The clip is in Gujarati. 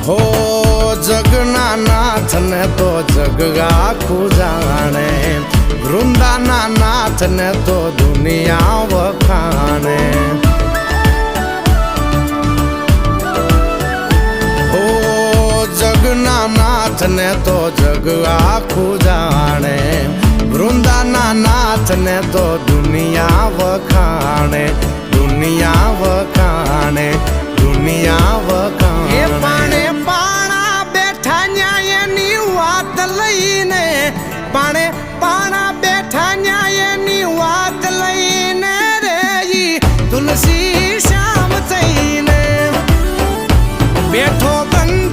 હો જગના નાથ ને તો જગ આખું જાણે, વૃંદાના નાથ ને તો દુનિયા વખાણે. હો જગના નાથ ને તો જગ આખું જાણે, વૃંદાના નાથ ને તો દુનિયા વખાણે, દુનિયા વખાણે, દુનિયા વખાણે. એ પાણે પાણા બેઠા ન્યાયની વાત લઈને, પાણે પાણા બેઠા ન્યાયની વાત લઈને રે તુલસી શ્યામ થઈને બેઠો બંધ